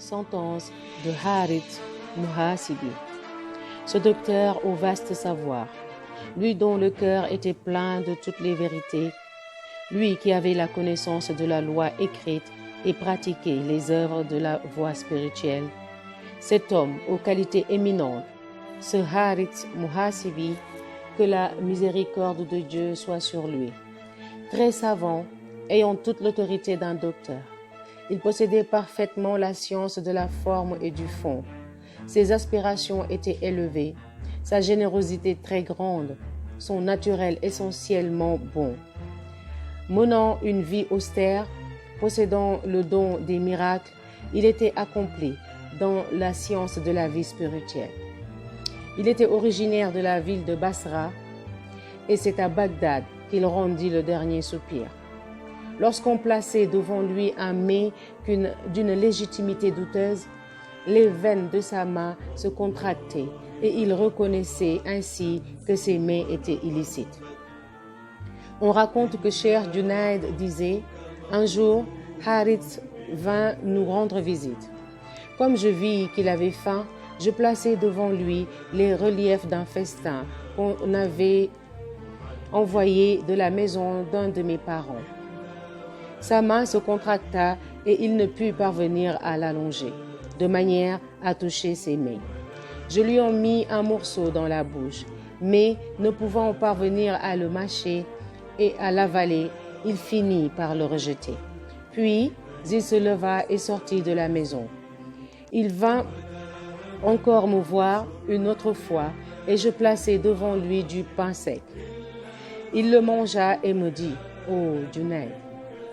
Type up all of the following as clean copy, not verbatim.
Sentence de Harith Muhasibi. Ce docteur au vaste savoir, lui dont le cœur était plein de toutes les vérités, lui qui avait la connaissance de la loi écrite et pratiquait les œuvres de la voie spirituelle, cet homme aux qualités éminentes, ce Harith Muhasibi, que la miséricorde de Dieu soit sur lui. Très savant, ayant toute l'autorité d'un docteur, il possédait parfaitement la science de la forme et du fond. Ses aspirations étaient élevées, sa générosité très grande, son naturel essentiellement bon. Menant une vie austère, possédant le don des miracles, il était accompli dans la science de la vie spirituelle. Il était originaire de la ville de Basra et c'est à Bagdad qu'il rendit le dernier soupir. Lorsqu'on plaçait devant lui un mets d'une légitimité douteuse, les veines de sa main se contractaient et il reconnaissait ainsi que ces mets étaient illicites. On raconte que Cheikh Junaid disait « Un jour, Harith vint nous rendre visite. Comme je vis qu'il avait faim, je plaçai devant lui les reliefs d'un festin qu'on avait envoyé de la maison d'un de mes parents. Sa main se contracta et il ne put parvenir à l'allonger, de manière à toucher ses mets. Je lui en mis un morceau dans la bouche, mais ne pouvant parvenir à le mâcher et à l'avaler, il finit par le rejeter. Puis, il se leva et sortit de la maison. Il vint encore me voir une autre fois et je plaçai devant lui du pain sec. Il le mangea et me dit « Oh, Junaid,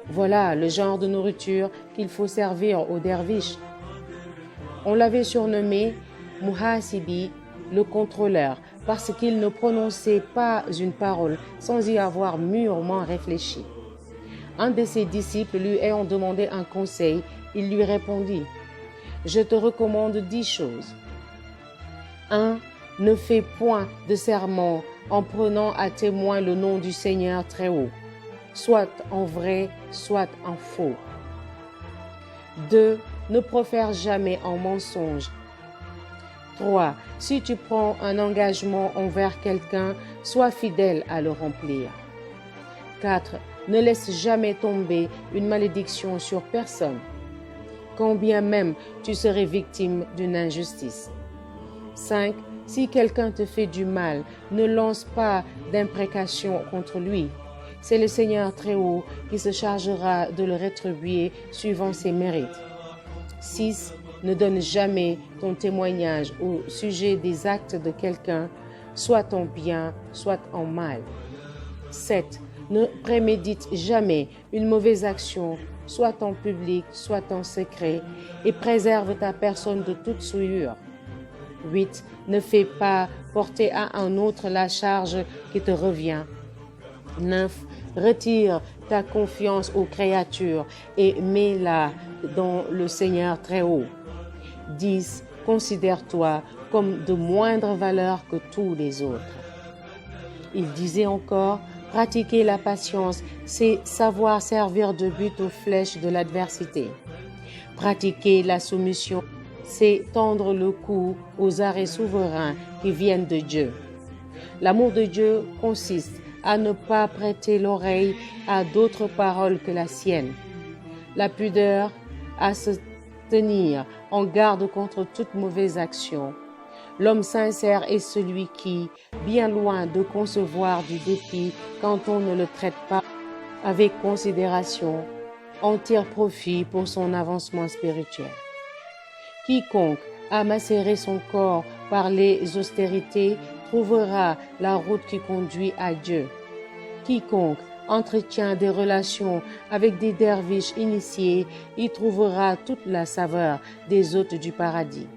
voilà le genre de nourriture qu'il faut servir aux derviches. » On l'avait surnommé Muhasibi, le contrôleur, parce qu'il ne prononçait pas une parole sans y avoir mûrement réfléchi. Un de ses disciples lui ayant demandé un conseil, il lui répondit « Je te recommande 10 choses. 1. Ne fais point de serment en prenant à témoin le nom du Seigneur très haut, soit en vrai, soit en faux. 2. Ne profère jamais en mensonge. 3. Si tu prends un engagement envers quelqu'un, sois fidèle à le remplir. 4. Ne laisse jamais tomber une malédiction sur personne, quand bien même tu serais victime d'une injustice. 5. Si quelqu'un te fait du mal, ne lance pas d'imprécation contre lui. C'est le Seigneur très haut qui se chargera de le rétribuer suivant ses mérites. 6. Ne donne jamais ton témoignage au sujet des actes de quelqu'un, soit en bien, soit en mal. 7. Ne prémédite jamais une mauvaise action, soit en public, soit en secret, et préserve ta personne de toute souillure. 8. Ne fais pas porter à un autre la charge qui te revient. 9. Retire ta confiance aux créatures et mets-la dans le Seigneur très haut. 10. Considère-toi comme de moindre valeur que tous les autres. Il disait encore, pratiquer la patience, c'est savoir servir de but aux flèches de l'adversité. Pratiquer la soumission, c'est tendre le cou aux arrêts souverains qui viennent de Dieu. L'amour de Dieu consiste à ne pas prêter l'oreille à d'autres paroles que la sienne. La pudeur, à se tenir en garde contre toute mauvaise action. L'homme sincère est celui qui, bien loin de concevoir du dépit quand on ne le traite pas avec considération, en tire profit pour son avancement spirituel. Quiconque a macéré son corps par les austérités trouvera la route qui conduit à Dieu. Quiconque entretient des relations avec des derviches initiés y trouvera toute la saveur des hôtes du paradis.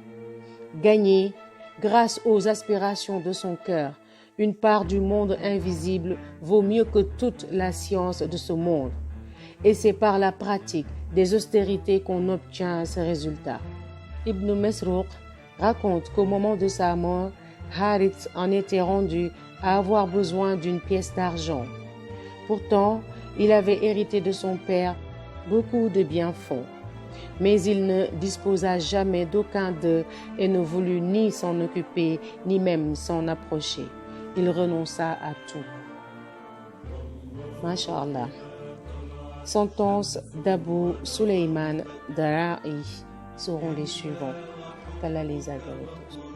Gagner, grâce aux aspirations de son cœur, une part du monde invisible vaut mieux que toute la science de ce monde. Et c'est par la pratique des austérités qu'on obtient ces résultats. Ibn Mesrouk raconte qu'au moment de sa mort, Harith en était rendu à avoir besoin d'une pièce d'argent. Pourtant, il avait hérité de son père beaucoup de biens-fonds. Mais il ne disposa jamais d'aucun d'eux et ne voulut ni s'en occuper, ni même s'en approcher. Il renonça à tout. Masha'Allah. Sentence d'Abu Suleyman Dara'i seront les suivants. Qu'Allah les agrée tous.